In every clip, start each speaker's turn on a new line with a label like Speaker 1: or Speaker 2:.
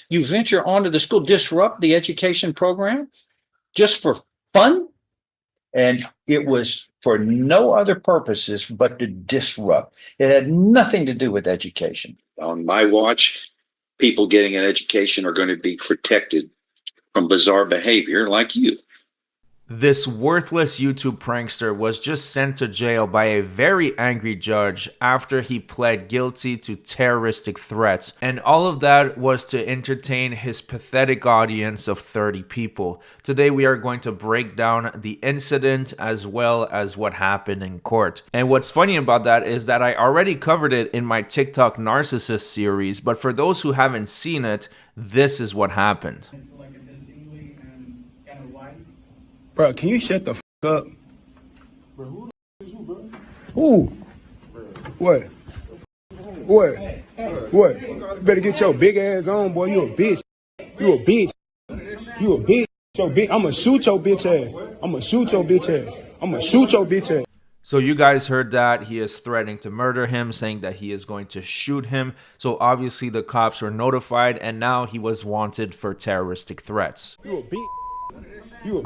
Speaker 1: you venture onto the school, disrupt the education program just for fun? And it was for no other purposes but to disrupt. It had nothing to do with education.
Speaker 2: On my watch, people getting an education are going to be protected from bizarre behavior like you.
Speaker 3: This worthless YouTube prankster was just sent to jail by a very angry judge after he pled guilty to terroristic threats. And all of that was to entertain his pathetic audience of 30 people. Today we are going to break down the incident as well as what happened in court. And what's funny about that is that I already covered it in my TikTok Narcissist series, but for those who haven't seen it, this is what happened.
Speaker 4: Bro, can you shut the f up? Bro, who the is you, bro? Who? What? What? What? You better get your big ass on, boy. You a bitch. You a bitch. You a bitch. Your bitch. I'ma shoot your bitch ass. I'ma shoot your bitch ass. I'ma shoot your bitch ass.
Speaker 3: So you guys heard that. He is threatening to murder him, saying that he is going to shoot him. So obviously the cops were notified, and now he was wanted for terroristic threats.
Speaker 4: You a bitch. You a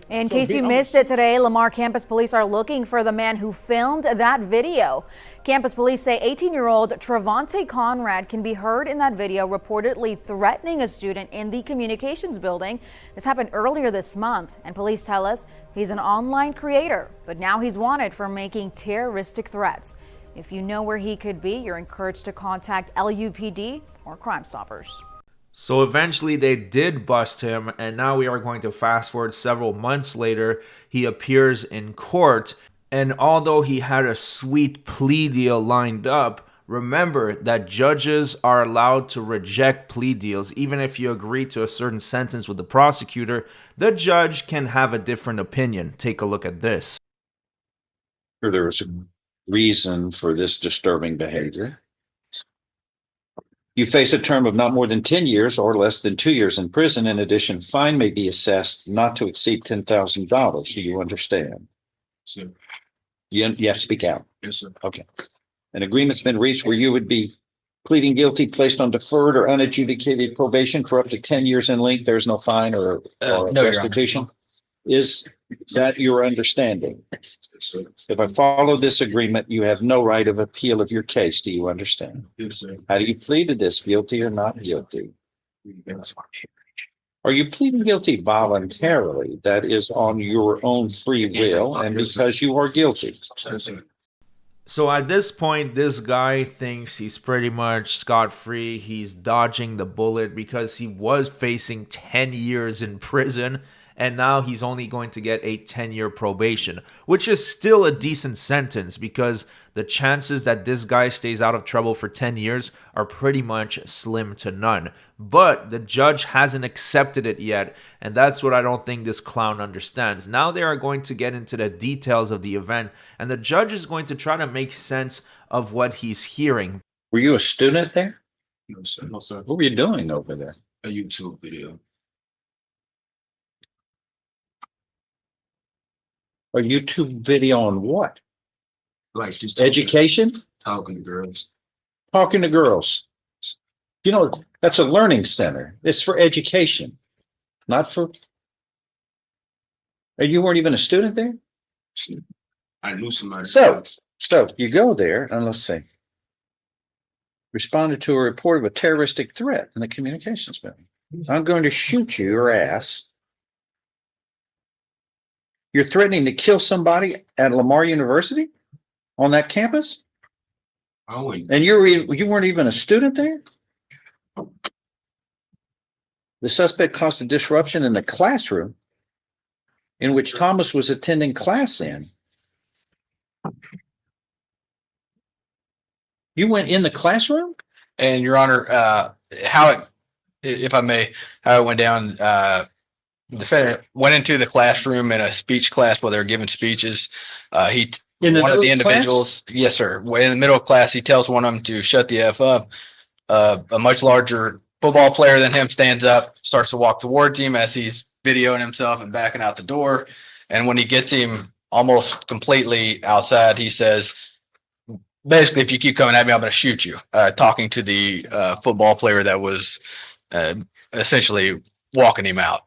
Speaker 5: in case you missed it today, Lamar campus police are looking for the man who filmed that video. Campus police say 18-year-old Trevante Conrad can be heard in that video reportedly threatening a student in the communications building. This happened earlier this month, and police tell us he's an online creator, but now he's wanted for making terroristic threats. If you know where he could be, you're encouraged to contact LUPD or Crime Stoppers.
Speaker 3: So eventually they did bust him, and now we are going to fast forward several months later. He appears in court, and although he had a sweet plea deal lined up, remember that judges are allowed to reject plea deals. Even if you agree to a certain sentence with the prosecutor, the judge can have a different opinion. Take a look at this.
Speaker 1: There was a reason for this disturbing behavior. You face a term of not more than 10 years or less than 2 years in prison. In addition, fine may be assessed not to exceed $10,000. Do you understand?
Speaker 4: Sir.
Speaker 1: You have to speak out.
Speaker 4: Yes, sir.
Speaker 1: Okay. An agreement's been reached where you would be pleading guilty, placed on deferred or unadjudicated probation for up to 10 years in length. There's no fine or
Speaker 6: No,
Speaker 1: restitution. Is that your understanding?
Speaker 4: Yes, sir.
Speaker 1: If I follow this agreement, you have no right of appeal of your case. Do you understand?
Speaker 4: Yes, sir.
Speaker 1: How do you plead to this? Guilty or not guilty?
Speaker 4: Yes,
Speaker 1: Are you pleading guilty voluntarily? That is on your own free will and because you are guilty.
Speaker 4: sir.
Speaker 3: So at this point, this guy thinks he's pretty much scot-free. He's dodging the bullet because he was facing 10 years in prison. And now he's only going to get a 10-year probation, which is still a decent sentence because the chances that this guy stays out of trouble for 10 years are pretty much slim to none. But the judge hasn't accepted it yet, and that's what I don't think this clown understands. Now they are going to get into the details of the event, and the judge is going to try to make sense of what he's hearing.
Speaker 1: Were you a student there?
Speaker 4: No, sir. No, sir.
Speaker 1: What were you doing over there?
Speaker 4: A YouTube video.
Speaker 1: A YouTube video on what?
Speaker 4: Like just
Speaker 1: Education?
Speaker 4: talking to girls.
Speaker 1: Talking to girls. You know, that's a learning center. It's for education, not for. And you weren't even a student there?
Speaker 4: I knew somebody.
Speaker 1: So you go there and let's see. Responded to a report of a terroristic threat in the communications building. I'm going to shoot you, your ass. You're threatening to kill somebody at Lamar University on that campus?
Speaker 4: Oh,
Speaker 1: And you weren't even a student there? The suspect caused a disruption in the classroom in which Thomas was attending class in. You went in the classroom?
Speaker 6: And Your Honor, if I may, how it went down, the defendant went into the classroom in a speech class while they were giving speeches. One of the individuals, yes, sir. In the middle of class, he tells one of them to shut the F up. A much larger football player than him stands up, starts to walk towards him as he's videoing himself and backing out the door. And when he gets him almost completely outside, he says, basically, if you keep coming at me, I'm going to shoot you. Talking to the football player that was essentially walking him out.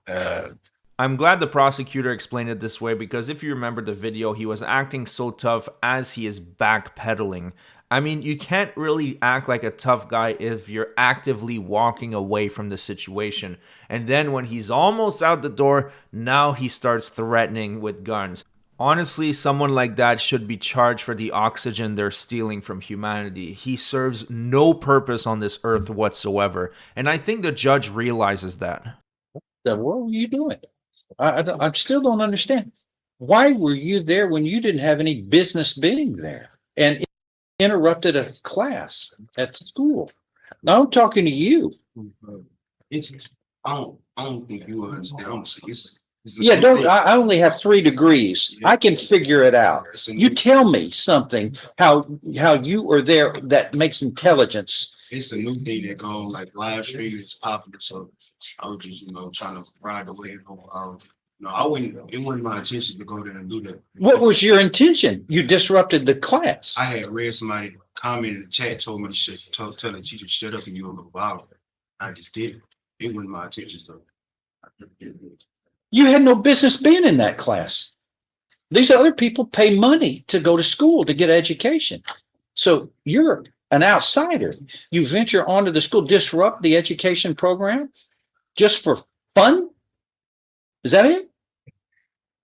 Speaker 3: I'm glad the prosecutor explained it this way because if you remember the video, he was acting so tough as he is backpedaling. I mean, you can't really act like a tough guy if you're actively walking away from the situation. And then when he's almost out the door, now he starts threatening with guns. Honestly, someone like that should be charged for the oxygen they're stealing from humanity. He serves no purpose on this earth whatsoever. And I think the judge realizes that.
Speaker 1: What were you doing? I still don't understand. Why were you there when you didn't have any business being there and interrupted a class at school? Now I'm talking to you.
Speaker 4: It's I don't think you understand.
Speaker 1: Yeah, don't. I only have 3 degrees. I can figure it out. You tell me something how you were there that makes intelligence.
Speaker 4: It's a new thing that goes like live streaming is popular, so I was just trying to ride the wave. No, I wouldn't. It wasn't my intention to go there and do that.
Speaker 1: What was your intention? You disrupted the class.
Speaker 4: I had read somebody comment in the chat, told me to tell the teacher to shut up and you were gonna bother. I just did it. It wasn't my intention though.
Speaker 1: You had no business being in that class. These other people pay money to go to school to get education. So you're an outsider. You venture onto the school, disrupt the education program just for fun? Is that it?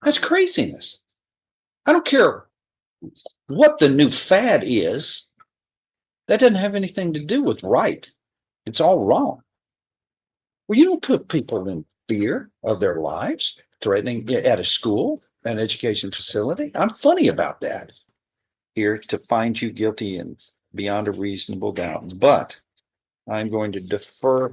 Speaker 1: That's craziness. I don't care what the new fad is. That doesn't have anything to do with right. It's all wrong. Well, you don't put people in fear of their lives, threatening at a school, an education facility. I'm funny about that. Here to find you guilty and beyond a reasonable doubt. But I'm going to defer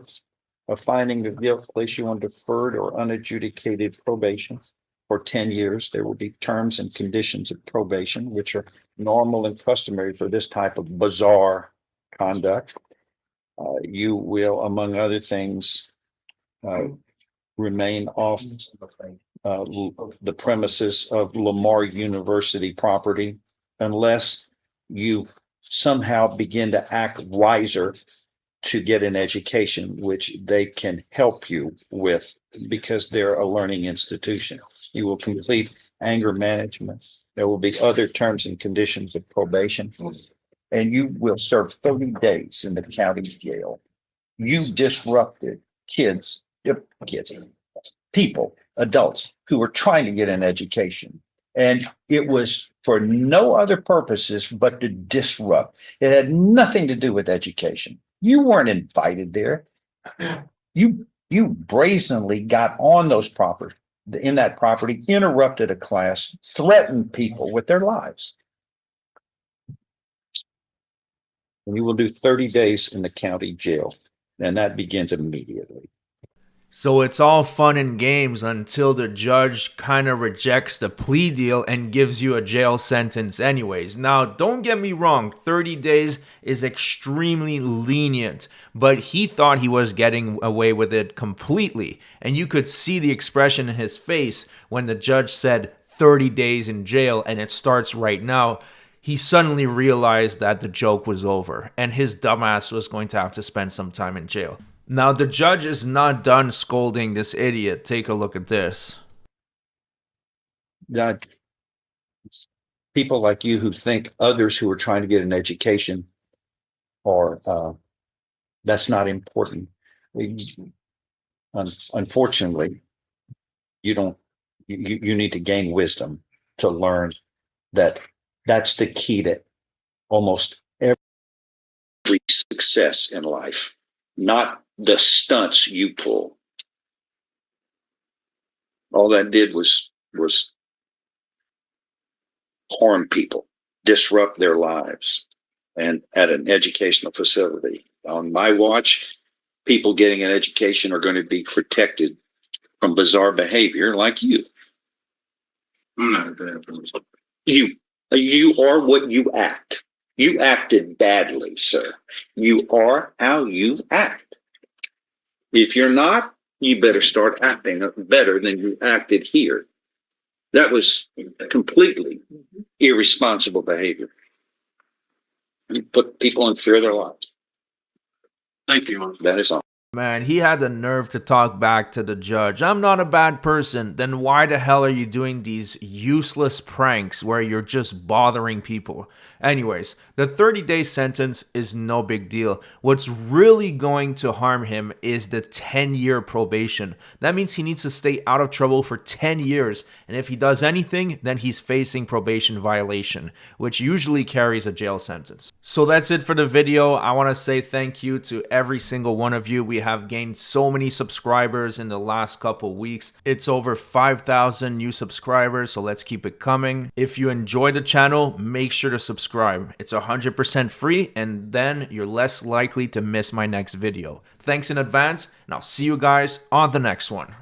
Speaker 1: a finding of guilt, place you on deferred or unadjudicated probation for 10 years. There will be terms and conditions of probation, which are normal and customary for this type of bizarre conduct. You will, among other things, remain off the premises of Lamar University property unless you somehow begin to act wiser to get an education, which they can help you with because they're a learning institution. You will complete anger management. There will be other terms and conditions of probation, and you will serve 30 days in the county jail. You disrupted people, adults who were trying to get an education. And it was for no other purposes but to disrupt. It had nothing to do with education. You weren't invited there. You brazenly got on those property, in that property, interrupted a class, threatened people with their lives. And you will do 30 days in the county jail. And that begins immediately.
Speaker 3: So it's all fun and games until the judge kind of rejects the plea deal and gives you a jail sentence anyways. Now, don't get me wrong, 30 days is extremely lenient, but he thought he was getting away with it completely. And you could see the expression in his face when the judge said 30 days in jail and it starts right now. He suddenly realized that the joke was over and his dumbass was going to have to spend some time in jail. Now, the judge is not done scolding this idiot. Take a look at this.
Speaker 1: People like you who think others who are trying to get an education are, that's not important. Unfortunately, you need to gain wisdom to learn that that's the key to almost every
Speaker 2: success in life, not the stunts you pull. All that did was harm people, disrupt their lives, and at an educational facility. On my watch, people getting an education are going to be protected from bizarre behavior like you.
Speaker 4: I'm not a bad person.
Speaker 2: You are what you act. You acted badly, sir. You are how you act. If you're not, you better start acting better than you acted here. That was completely irresponsible behavior. You put people in fear of their lives.
Speaker 7: Thank you.
Speaker 2: That is all.
Speaker 3: Man, he had the nerve to talk back to the judge. I'm not a bad person. Then why the hell are you doing these useless pranks where you're just bothering people? Anyways, the 30-day sentence is no big deal. What's really going to harm him is the 10-year probation. That means he needs to stay out of trouble for 10 years. And if he does anything, then he's facing probation violation, which usually carries a jail sentence. So that's it for the video. I want to say thank you to every single one of you. We have gained so many subscribers in the last couple weeks. It's over 5,000 new subscribers, so let's keep it coming. If you enjoy the channel, make sure to subscribe. It's 100% free, and then you're less likely to miss my next video. Thanks in advance, and I'll see you guys on the next one.